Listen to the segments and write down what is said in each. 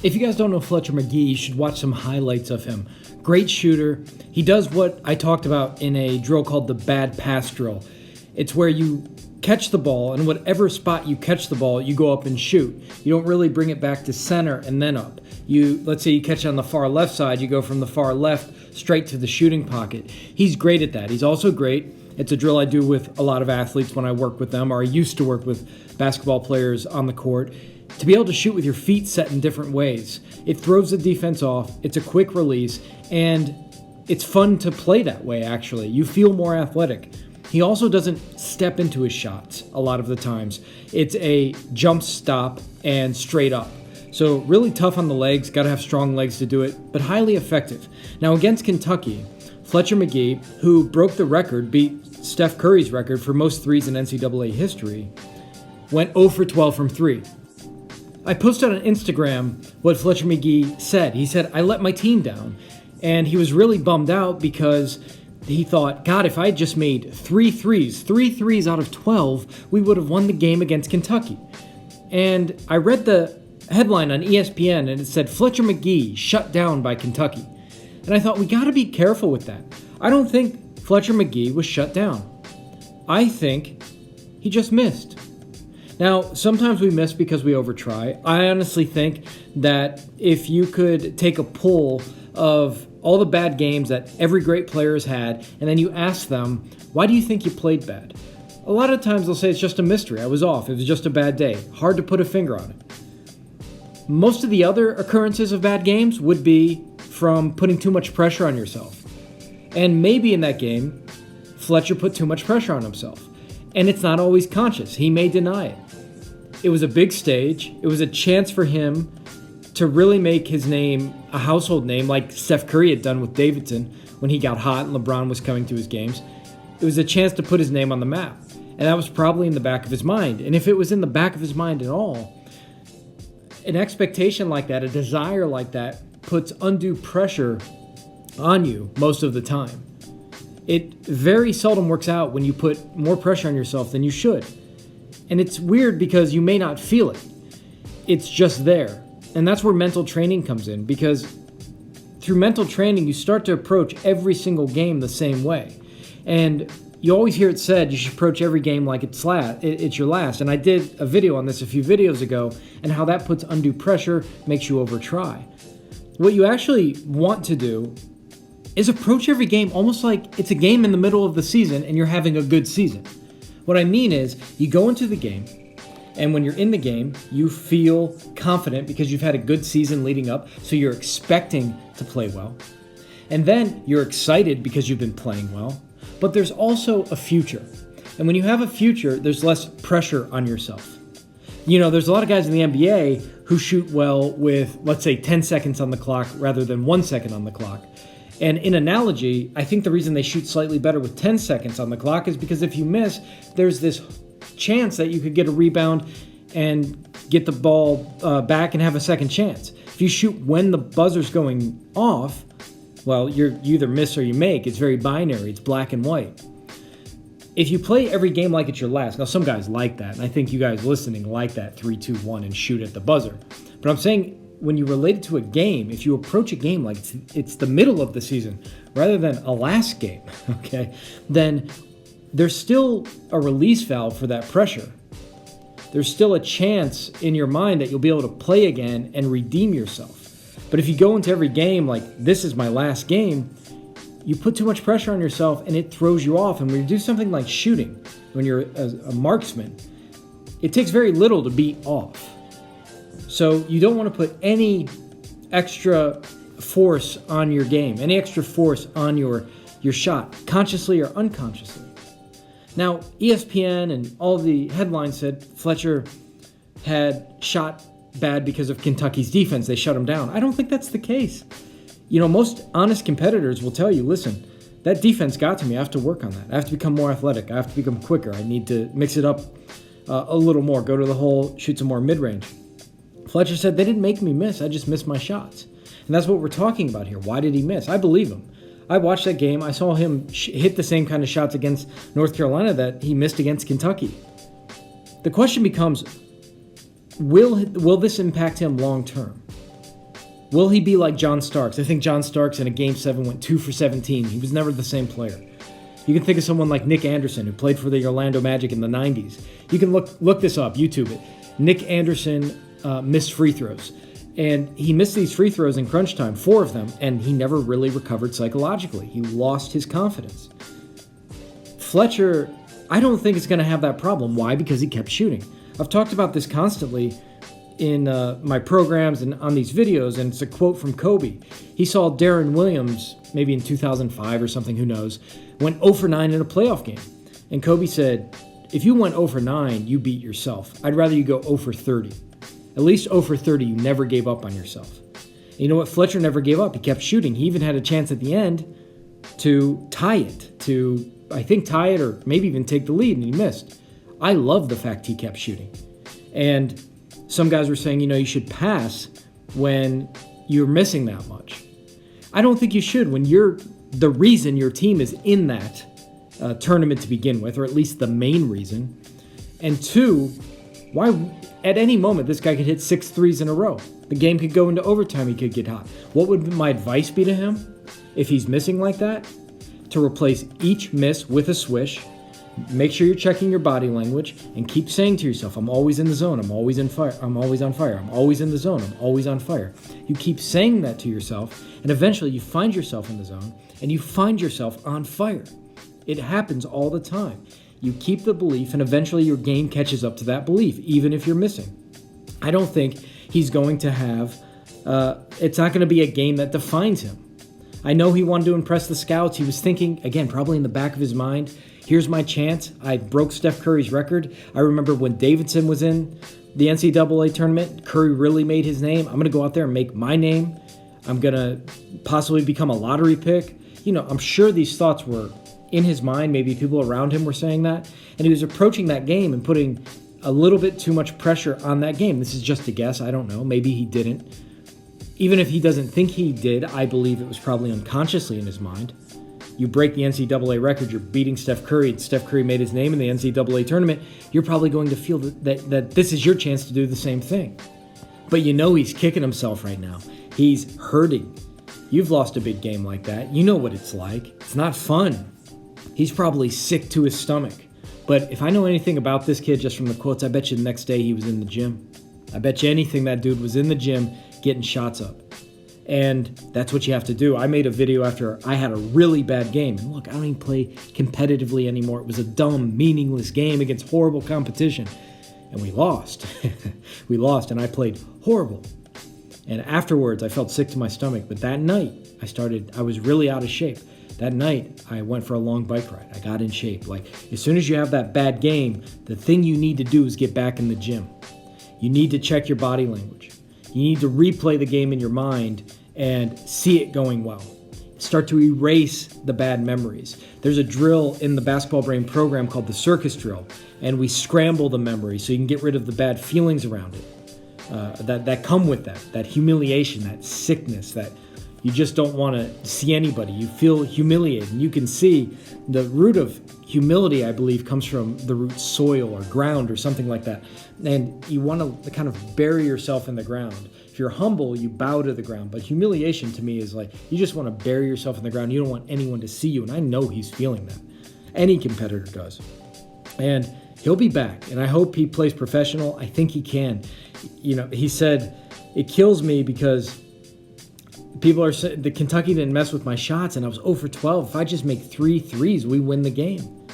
If you guys don't know Fletcher Magee, you should watch some highlights of him. Great shooter. He does what I talked about in a drill called the bad pass drill. It's where you catch the ball, and whatever spot you catch the ball, you go up and shoot. You don't really bring it back to center and then up. Let's say you catch it on the far left side, you go from the far left straight to the shooting pocket. He's great at that. He's also great. It's a drill I do with a lot of athletes when I work with them, or I used to work with basketball players on the court. To be able to shoot with your feet set in different ways. It throws the defense off, it's a quick release, and it's fun to play that way, actually. You feel more athletic. He also doesn't step into his shots a lot of the times. It's a jump stop and straight up. So really tough on the legs, got to have strong legs to do it, but highly effective. Now against Kentucky, Fletcher Magee, who broke the record, beat Steph Curry's record for most threes in NCAA history, went 0 for 12 from 3. I posted on Instagram what Fletcher Magee said. He said, I let my team down. And he was really bummed out because he thought, God, if I had just made 3 threes out of 12, we would have won the game against Kentucky. And I read the headline on ESPN and it said, Fletcher Magee shut down by Kentucky. And I thought, we got to be careful with that. I don't think Fletcher Magee was shut down. I think he just missed. Now, sometimes we miss because we overtry. I honestly think that if you could take a poll of all the bad games that every great player has had, and then you ask them, why do you think you played bad? A lot of times they'll say it's just a mystery. I was off. It was just a bad day. Hard to put a finger on it. Most of the other occurrences of bad games would be from putting too much pressure on yourself. And maybe in that game, Fletcher put too much pressure on himself. And it's not always conscious. He may deny it. It was a big stage. It was a chance for him to really make his name a household name like Steph Curry had done with Davidson when he got hot and LeBron was coming to his games. It was a chance to put his name on the map. And that was probably in the back of his mind. And if it was in the back of his mind at all, an expectation like that, a desire like that, puts undue pressure on you most of the time. It very seldom works out when you put more pressure on yourself than you should. And it's weird because you may not feel it. It's just there. And that's where mental training comes in, because through mental training, you start to approach every single game the same way. And you always hear it said you should approach every game like it's your last. And I did a video on this a few videos ago, and how that puts undue pressure, makes you overtry. What you actually want to do is approach every game almost like it's a game in the middle of the season and you're having a good season. What I mean is, you go into the game, and when you're in the game, you feel confident because you've had a good season leading up, so you're expecting to play well. And then you're excited because you've been playing well. But there's also a future. And when you have a future, there's less pressure on yourself. You know, there's a lot of guys in the NBA who shoot well with, let's say, 10 seconds on the clock rather than 1 second on the clock. And in analogy, I think the reason they shoot slightly better with 10 seconds on the clock is because if you miss, there's this chance that you could get a rebound and get the ball back and have a second chance. If you shoot when the buzzer's going off, well, you either miss or you make. It's very binary. It's black and white. If you play every game like it's your last, now some guys like that, and I think you guys listening like that 3-2-1 and shoot at the buzzer. But I'm saying, when you relate it to a game, if you approach a game like it's the middle of the season rather than a last game, okay, then there's still a release valve for that pressure. There's still a chance in your mind that you'll be able to play again and redeem yourself. But if you go into every game like, this is my last game, you put too much pressure on yourself and it throws you off. And when you do something like shooting, when you're a marksman, it takes very little to beat off. So you don't want to put any extra force on your game, any extra force on your shot, consciously or unconsciously. Now, ESPN and all the headlines said Fletcher had shot bad because of Kentucky's defense. They shut him down. I don't think that's the case. You know, most honest competitors will tell you, listen, that defense got to me. I have to work on that. I have to become more athletic. I have to become quicker. I need to mix it up a little more, go to the hole, shoot some more mid-range. Fletcher said, they didn't make me miss. I just missed my shots. And that's what we're talking about here. Why did he miss? I believe him. I watched that game. I saw him hit the same kind of shots against North Carolina that he missed against Kentucky. The question becomes, will this impact him long term? Will he be like John Starks? I think John Starks in a Game 7 went 2 for 17. He was never the same player. You can think of someone like Nick Anderson, who played for the Orlando Magic in the 90s. You can look this up, YouTube it. Nick Anderson missed free throws. And he missed these free throws in crunch time, 4 of them, and he never really recovered psychologically. He lost his confidence. Fletcher, I don't think is going to have that problem. Why? Because he kept shooting. I've talked about this constantly in my programs and on these videos, and it's a quote from Kobe. He saw Darren Williams, maybe in 2005 or something, who knows, went 0 for 9 in a playoff game. And Kobe said, if you went 0 for 9, you beat yourself. I'd rather you go 0 for 30. At least 0 for 30, you never gave up on yourself. And you know what? Fletcher never gave up. He kept shooting. He even had a chance at the end to tie it, tie it or maybe even take the lead, and he missed. I love the fact he kept shooting. And some guys were saying, you should pass when you're missing that much. I don't think you should when you're the reason your team is in that tournament to begin with, or at least the main reason. And 2, why at any moment this guy could hit 6 threes in a row. The game could go into overtime. He could get hot. What would my advice be to him if he's missing like that? To replace each miss with a swish. Make sure you're checking your body language and keep saying to yourself, I'm always in the zone. I'm always in fire. I'm always on fire. I'm always in the zone. I'm always on fire. You keep saying that to yourself, and eventually you find yourself in the zone and you find yourself on fire. It happens all the time. You keep the belief, and eventually your game catches up to that belief, even if you're missing. I don't think he's going to have, it's not going to be a game that defines him. I know he wanted to impress the scouts. He was thinking, again, probably in the back of his mind, here's my chance. I broke Steph Curry's record. I remember when Davidson was in the NCAA tournament, Curry really made his name. I'm going to go out there and make my name. I'm going to possibly become a lottery pick. I'm sure these thoughts were in his mind. Maybe people around him were saying that. And he was approaching that game and putting a little bit too much pressure on that game. This is just a guess. I don't know. Maybe he didn't. Even if he doesn't think he did, I believe it was probably unconsciously in his mind. You break the NCAA record, you're beating Steph Curry, and Steph Curry made his name in the NCAA tournament, you're probably going to feel that this is your chance to do the same thing. But he's kicking himself right now. He's hurting. You've lost a big game like that. You know what it's like. It's not fun. He's probably sick to his stomach. But if I know anything about this kid just from the quotes, I bet you the next day he was in the gym. I bet you anything that dude was in the gym getting shots up. And that's what you have to do. I made a video after I had a really bad game. And look, I don't even play competitively anymore. It was a dumb, meaningless game against horrible competition. And we lost. We lost, and I played horrible. And afterwards, I felt sick to my stomach. But that night, I was really out of shape. That night, I went for a long bike ride. I got in shape. Like, as soon as you have that bad game, the thing you need to do is get back in the gym. You need to check your body language. You need to replay the game in your mind and see it going well. Start to erase the bad memories. There's a drill in the Basketball Brain program called the circus drill, and we scramble the memory so you can get rid of the bad feelings around it that come with that humiliation, that sickness, that you just don't want to see anybody. You feel humiliated. And you can see the root of humility, I believe, comes from the root soil or ground or something like that. And you want to kind of bury yourself in the ground. If you're humble, you bow to the ground. But humiliation to me is like you just want to bury yourself in the ground. You don't want anyone to see you. And I know he's feeling that. Any competitor does. And he'll be back. And I hope he plays professional. I think he can. He said, it kills me because people are saying the Kentucky didn't mess with my shots and I was 0 for 12. If I just make 3 threes, we win the game.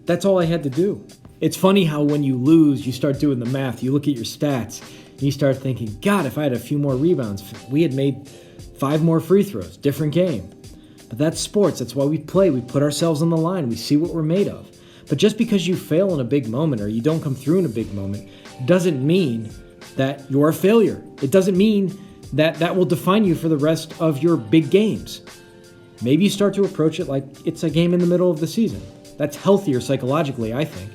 That's all I had to do. It's funny how when you lose, you start doing the math. You look at your stats and you start thinking, God, if I had a few more rebounds, we had made 5 more free throws, different game. But that's sports. That's why we play. We put ourselves on the line. We see what we're made of. But just because you fail in a big moment or you don't come through in a big moment doesn't mean that you're a failure. It doesn't mean that will define you for the rest of your big games. Maybe you start to approach it like it's a game in the middle of the season. That's healthier psychologically, I think.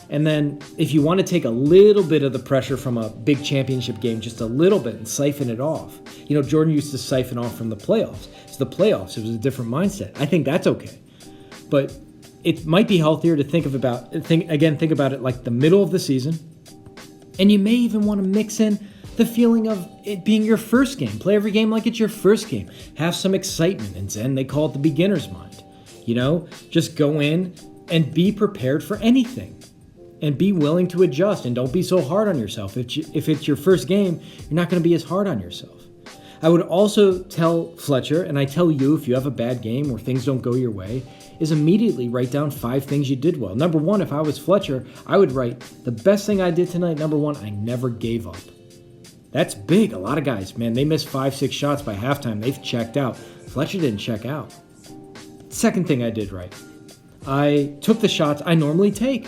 And then if you want to take a little bit of the pressure from a big championship game, just a little bit, and siphon it off. Jordan used to siphon off from the playoffs. It's the playoffs. It was a different mindset. I think that's okay. But it might be healthier to think about it like the middle of the season. And you may even want to mix in The feeling of it being your first game. Play every game like it's your first game. Have some excitement. In Zen, they call it the beginner's mind. Just go in and be prepared for anything. And be willing to adjust. And don't be so hard on yourself. If it's your first game, you're not going to be as hard on yourself. I would also tell Fletcher, and I tell you if you have a bad game or things don't go your way, is immediately write down 5 things you did well. Number 1, if I was Fletcher, I would write, the best thing I did tonight, number 1, I never gave up. That's big. A lot of guys, man, they miss 5-6 shots by halftime. They've checked out. Fletcher didn't check out. Second thing I did right, I took the shots I normally take.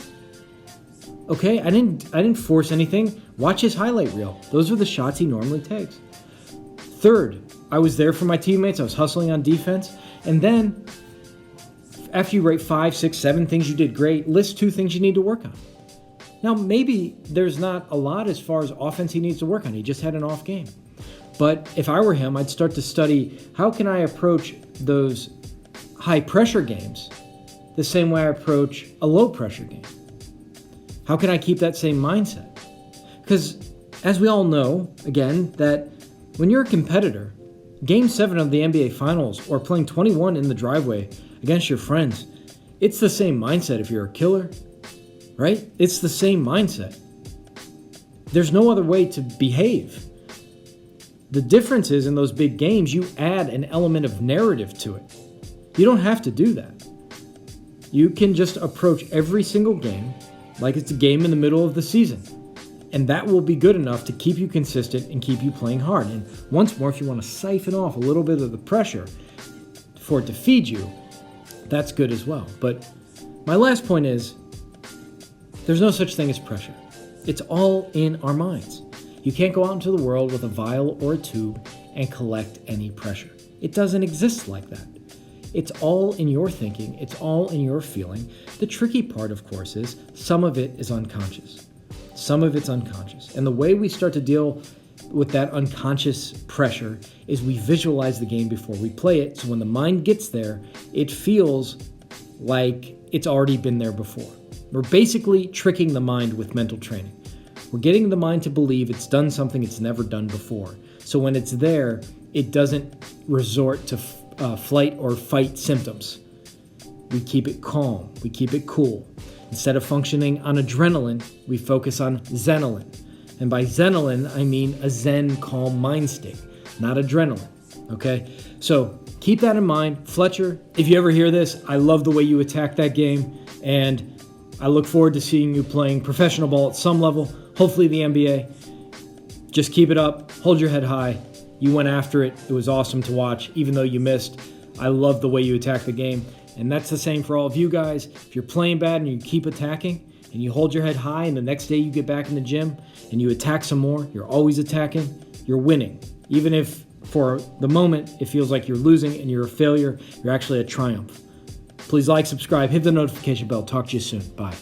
Okay, I didn't force anything. Watch his highlight reel. Those are the shots he normally takes. Third, I was there for my teammates. I was hustling on defense. And then, after you rate 5, 6, 7 things you did great, list 2 things you need to work on. Now, maybe there's not a lot as far as offense he needs to work on. He just had an off game. But if I were him, I'd start to study how can I approach those high-pressure games the same way I approach a low-pressure game. How can I keep that same mindset? Because as we all know, again, that when you're a competitor, Game 7 of the NBA Finals or playing 21 in the driveway against your friends, it's the same mindset if you're a killer, right? It's the same mindset. There's no other way to behave. The difference is in those big games, you add an element of narrative to it. You don't have to do that. You can just approach every single game like it's a game in the middle of the season. And that will be good enough to keep you consistent and keep you playing hard. And once more, if you want to siphon off a little bit of the pressure for it to feed you, that's good as well. But my last point is, there's no such thing as pressure. It's all in our minds. You can't go out into the world with a vial or a tube and collect any pressure. It doesn't exist like that. It's all in your thinking. It's all in your feeling. The tricky part, of course, is some of it is unconscious. Some of it's unconscious. And the way we start to deal with that unconscious pressure is we visualize the game before we play it. So when the mind gets there, it feels like it's already been there before. We're basically tricking the mind with mental training. We're getting the mind to believe it's done something it's never done before. So when it's there, it doesn't resort to flight or fight symptoms. We keep it calm. We keep it cool. Instead of functioning on adrenaline, we focus on zenolin. And by zenolin, I mean a zen, calm mind state, not adrenaline. Okay? So keep that in mind. Fletcher, if you ever hear this, I love the way you attack that game. And I look forward to seeing you playing professional ball at some level, hopefully the NBA. Just keep it up. Hold your head high. You went after it. It was awesome to watch, even though you missed. I love the way you attack the game. And that's the same for all of you guys. If you're playing bad and you keep attacking and you hold your head high and the next day you get back in the gym and you attack some more, you're always attacking, you're winning. Even if for the moment it feels like you're losing and you're a failure, you're actually a triumph. Please like, subscribe, hit the notification bell. Talk to you soon. Bye.